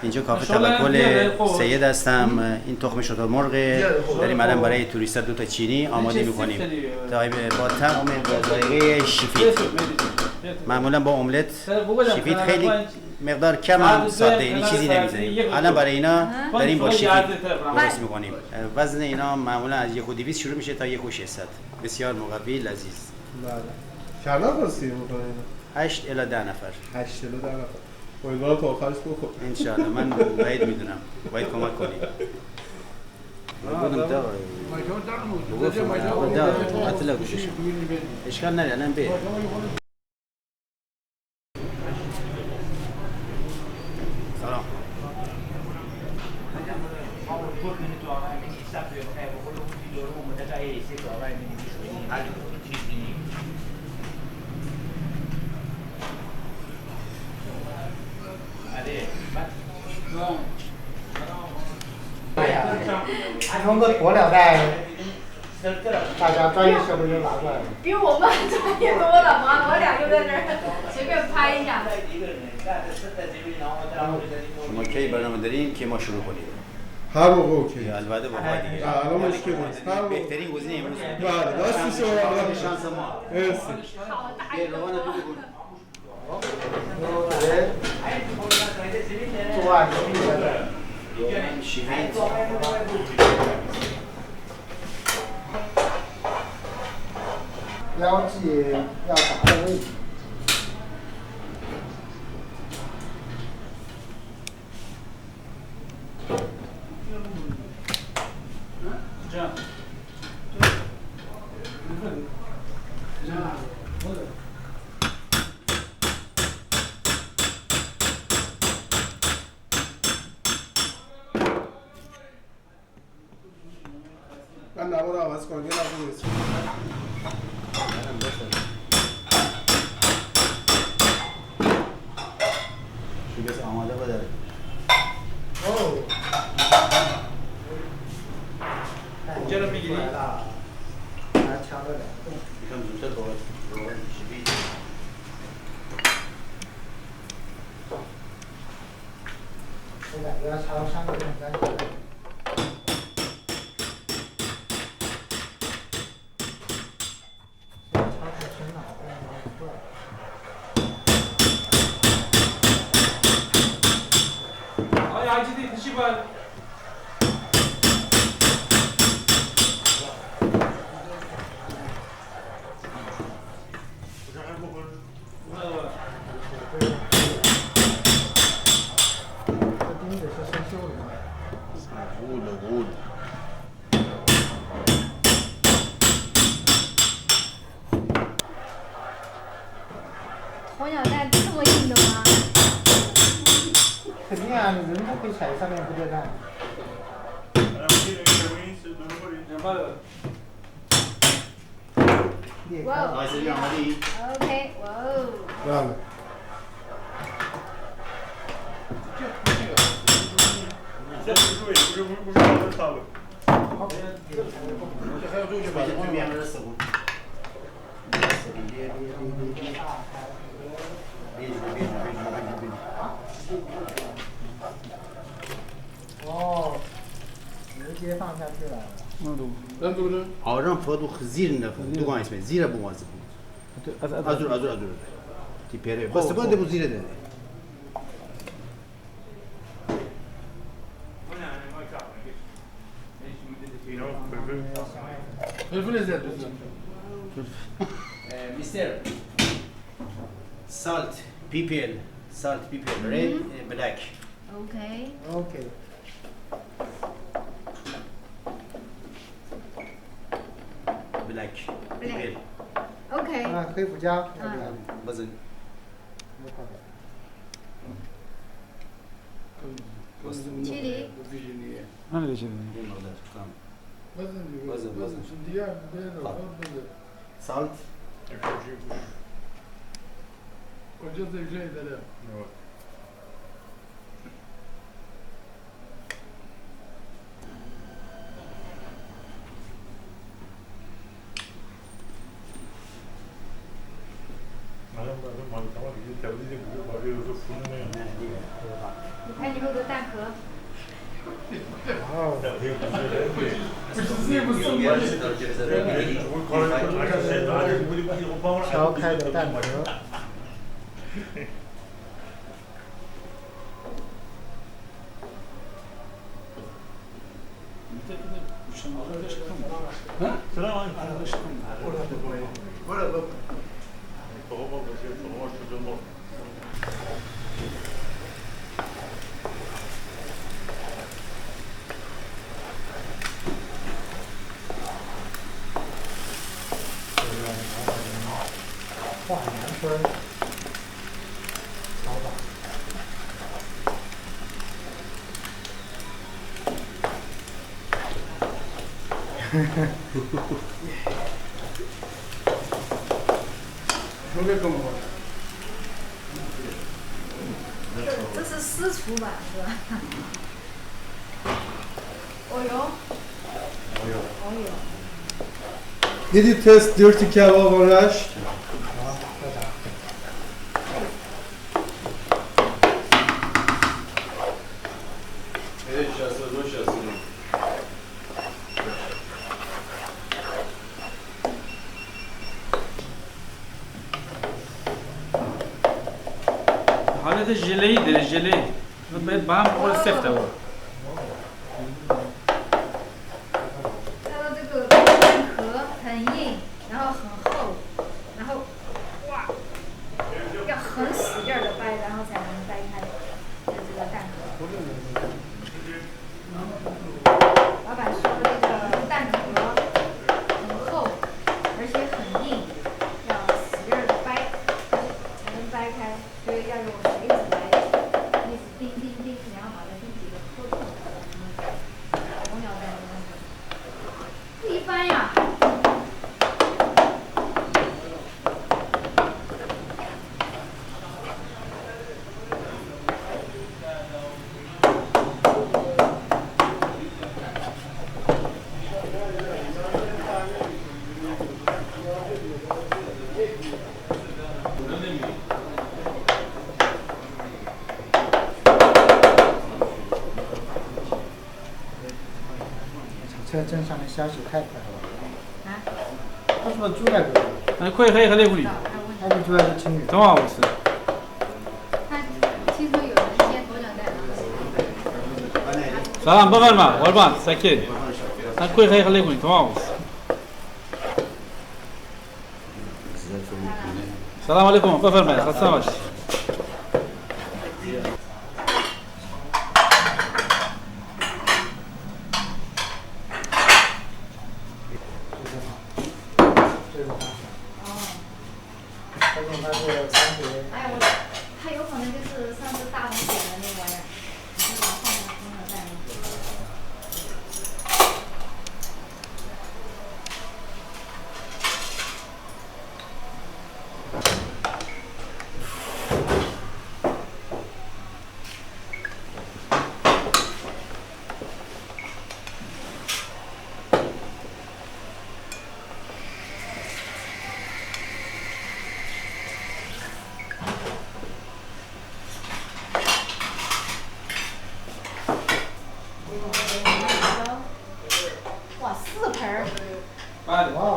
اینجا کافه توکل سید هستم. این تخم شتر مرغ داریم الان برای توریستا 2 تا چینی آماده میکنیم با تمام ذائقه شیفید. معمولا با املت شیفید خیلی مقدار کم هم ساده، یعنی چیزی نمیزنیم. الان برای اینا داریم با شیفید درست میکنیم. وزن اینا معمولا از 1.200 شروع میشه تا 1.600. بسیار مقوی لذیذ. بله. چند نفر سیر میکنه اینا؟ 8 الی 10 نفر. 8 الی 10 نفر. امیدوارم تا آخرش بخور. ان شاء الله. من باید میدونم. باید کمک کنی. بودم تا بودم اطلاع گوشش. اشکال نداره الان به. سلام.通过鸵鸟带，大家专业设备都拿过来了。比我们专业多了嘛，我俩就在那儿随便拍一下。شما کی برنامه دارین که ما شروع کنیم؟ هر موقع اوکی. البته با ما دیگه. الان مشکل نیست. هر موقع بهترین گزینه امروز. بله، دست شما بله. شانس ما. مرسی. روان بگو. 做爱有意思的。 شیفید.标记要打的位置。这样。من نما رو عوض کنم. یه لحظه وایسید. شو آماده بده.哦。 اینجا رو میگیری؟ یکم زودتر باید شیفید.我感觉要插到上面更干净。 鸵鸟蛋这么硬的吗？肯定啊，你人都可以踩在上面不掉蛋。哇 آیسری آمادی؟ OK，哇哦。 بله.哦，直接放下去了。 آرام فادو زیر نفهم دو گان اسمه زیر بوازه ازور تی پیره بس بنده بو زیر ده Mister salt PPL red black OK。 OK。 black PPL OK。啊，黑胡椒要不要？ بزن 没搞的。 chili。 Nerede çevirdin? بزن salt 你看你们的蛋壳。哦，敲开的蛋壳。华阳村老板。有点更多。这是私厨版是吧？哦哟。哦哟。Did you taste dirty kebab on Rash? 好，再打。حالة الجيلي ديال الجيلي بام بقول السيف هو 它的这个蛋壳很硬，然后很厚，然后哇，要很使劲的掰，然后才能掰开的这个蛋壳。老板说的这个蛋壳很厚，而且很硬，要使劲的掰才能掰开，所以要用锤子来一直钉钉钉，然后把它钉几个扣扣。红鸟蛋不一般呀。这正上面消息太快了。啊？他说住在这里， أنا كوي خي خليه يقولي 他就住在这青旅。 تمام بس 他听说有人煎鸵鸟蛋。 سلام بغل ما والبان ساكين أنا كوي خي خليه يقولي تمام بس السلام عليكم بغل ما خلصنا 它是三节。哎，它有可能就是上次大红点的那玩意儿，你就把它放在鸵鸟蛋里。哇，4盆儿！بعد 哇